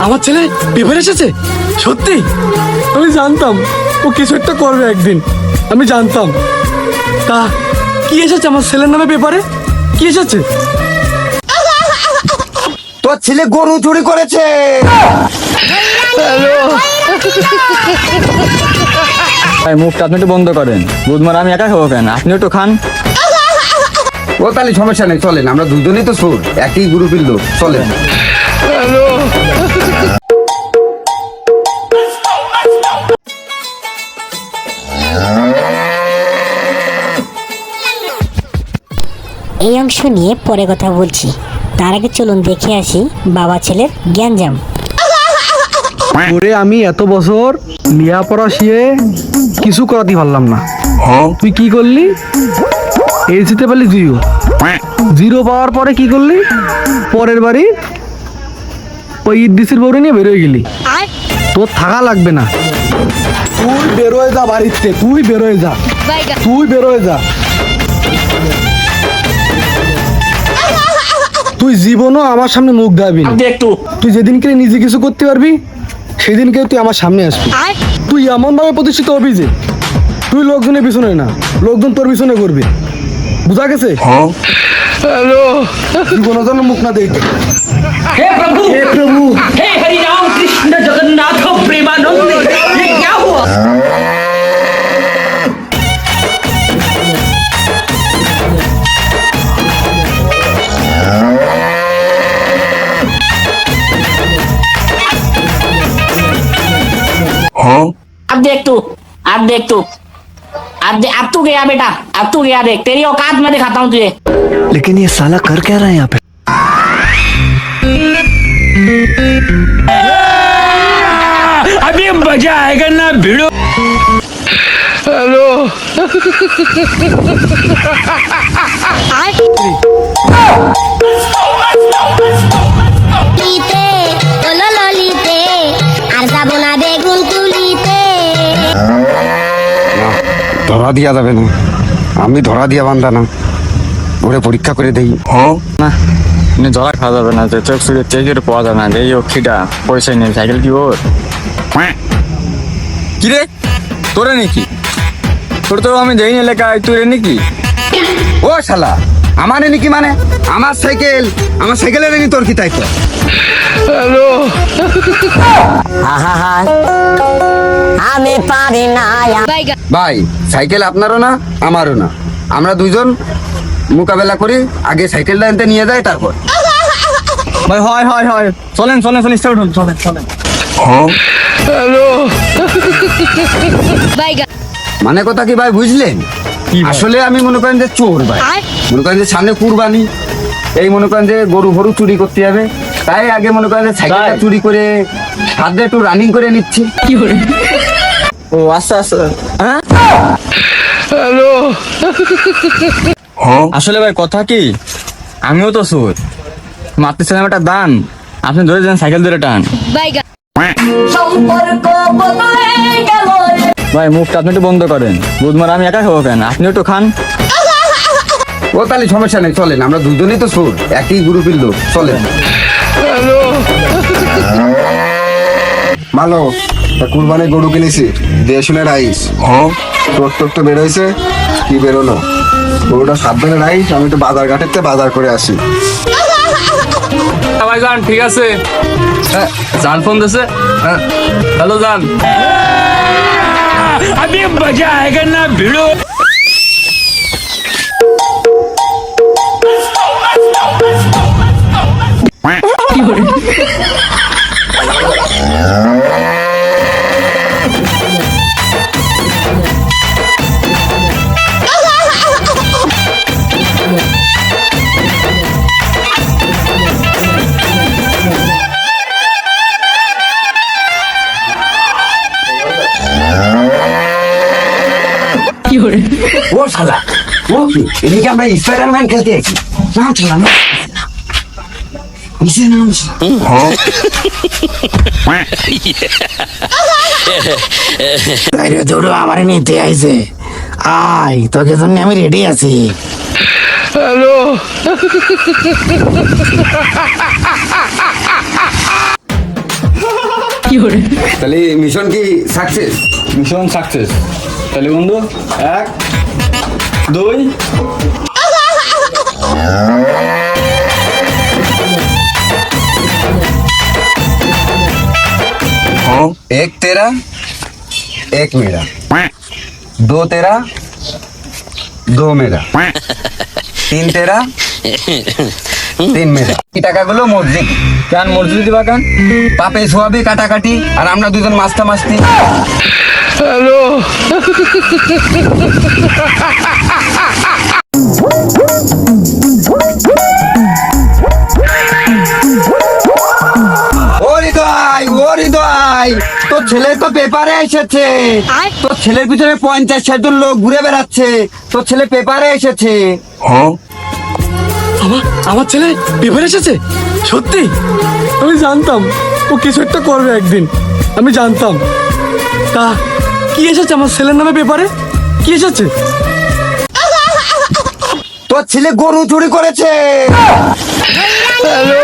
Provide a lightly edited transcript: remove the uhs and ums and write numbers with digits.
আমার ছেলে পেপার এসেছে সত্যি? আমি জানতাম ও কিছু একটা করবে একদিন, আমি জানতাম। তা কি এসেছে আমার ছেলের নামে পেপারে? কি এসেছে? তোর ছেলে গরু চুরি করেছে। ভাই মুখটা আপনি একটু বন্ধ করেন, বুধবার আমি একা খাবো কেন, আপনি একটু খান। ও তাহলে সমস্যা নেই, চলেন, আমরা দুজনেই তো সুর, একই গ্রুপের লোক, চলেন। এই অংশ নিয়ে পরে কথা বলছি, তার আগে চলুন দেখে আসি বাবা ছেলের জ্ঞানজাম। ওরে আমি এত বছর লেখাপড়া শিয়ে কিছু করাতে পারলাম না, তুই কি করলি? এলসিতে পারলি জিরো, জিরো পাওয়ার পরে কি করলি? পরের বাড়ি ওই ইদ্দিসের বউরে নিয়ে বেরোয় গেলি। তোর থাকা লাগবে না, তুই বেরোয় যা বাড়িতে, তুই বেরোয় যা, তুই বেরোয় যা। তুই জীবনও আমার সামনে মুখ দেখাবি না। তুই যেদিনকে নিজে কিছু করতে পারবি সেদিনকে তুই আমার সামনে আসবি। তুই এমন ভাবে প্রতিষ্ঠিত হবি যে তুই লোকজনের পিছনে না, লোকজন তোর পিছনে করবে, বুঝা গেছে? হ্যালো, জীবনের জন্য মুখ না দেখবে। हे प्रभु, হে প্রভু, हे हरि राम कृष्ण जगन्नाथ प्रेमानंद, ये क्या हुआ? अब देख तू, अब देख तू, अब तू गया बेटा, अब तू गया, देख तेरी औकात मैं दिखाता हूँ तुझे। लेकिन ये साला कर क्या रहा है यहाँ पे? अभी मजा आएगा ना भिड़ो। হ্যালো। লিতে তোলো ললিতে আর যাবো না বেগুন তুলিতে। ধরা দিয়া যাবে না, আমি ধরা দিয়া বান্ধা না, ওরে পরীক্ষা করে দেই। না জলা খাওয়া যাবে না, যে চোখ চুড়ে চেকের পাওয়া যাবে না, যে এই অক্ষিটা পয়সা নেই, সাইকেল কি ওর? কি রে তোরে নাকি? তোর তো আমি দেই না লেখা, তুই রে নাকি? ও শালা, আমার নাকি মানে? আমার সাইকেল, আমার সাইকেলের নাকি তোর কি তাই তো? আমি পারি না। ভাই সাইকেল আপনারও না আমারও না, আমরা দুইজন মোকাবেলা করি, আগে সাইকেলটা এনতে নিয়ে যায় তারপর। ভাই হয় হয় হয়, চলেন চলেন চলেন, স্টার্ট হন, চলেন চলেন। মানে কথা কি ভাই বুঝলেন? আসলে আমি মনে করেন যে চোর ভাই, মনে করেন যে সামনে কুরবানি, এই মনে করেন যে গরু ভরু চুরি করতে হবে, তাই আগে মনে করেন যে সাইকেলটা চুরি করে হাত দিয়ে একটু রানিং করে নিচ্ছি। ও আচ্ছা আচ্ছা, হ্যাঁ আসলে ভাই কথা কি, আমিও তো চোর, মারতেছিলাম একটা দান, আপনি ধরে যান সাইকেল ধরে টান। ভাই মুখটা আপনি একটু বন্ধ করেন, বুধবার আমি একা খাবো কেন, আপনি একটু খান। ও তাহলে সমস্যা নেই, চলেন, আমরা দুজনেই তো চোর, একই গ্রুপের লোক, চলেন। ভালো কুরবানি গরু কিনেছি, দিয়ে শুনে রাইস। টোক তো বেরোইছে, কি বেরোলো? গরুটা সাবধানে রাইস, আমি তো বাজার ঘাটেতে বাজার করে আসি। ভাই যান, ঠিক আছে। জান ফোন দিছে, হ্যালো জান। अभी मजा आएगा ना भिड़ो। ও শালা, ও কি এদিকে আমরা স্পাইডারম্যান খেলতে আছি, নাম চলা না নিচে নাম। বাইরে দৌড়ো আমার নিতে আইছে, আয় তোকে জন্য আমি রেডি আছি। হ্যালো। তাহলে মিশন কি সাকসেস? Mission success. তাহলে বন্ধু 1 2 एक तेरा एक मेरा, दो तेरा दो मेरा, तीन तेरा তিন মেয়েরা। এই টাকাগুলো মসজিদ। কেন মসজিদ দিবা কেন? পাপে সোয়াবি কাটাকাটি আর আমরা দুজন মাস্তা মাস্তি। ও হৃদয়, তোর ছেলে তো পেপারে এসেছে। তোর ছেলের পিছনে 50-60 জন লোক ঘুরে বেড়াচ্ছে। তোর ছেলে পেপারে এসেছে। আমার ছেলে পেপার এসেছে? সত্যি? আমি জানতাম ও কিছু একটা করবে একদিন, আমি জানতাম। তা কি এসেছে আমার ছেলের নামে পেপারে? কি এসেছে? তোর ছেলে গরু চুরি করেছে। হ্যালো।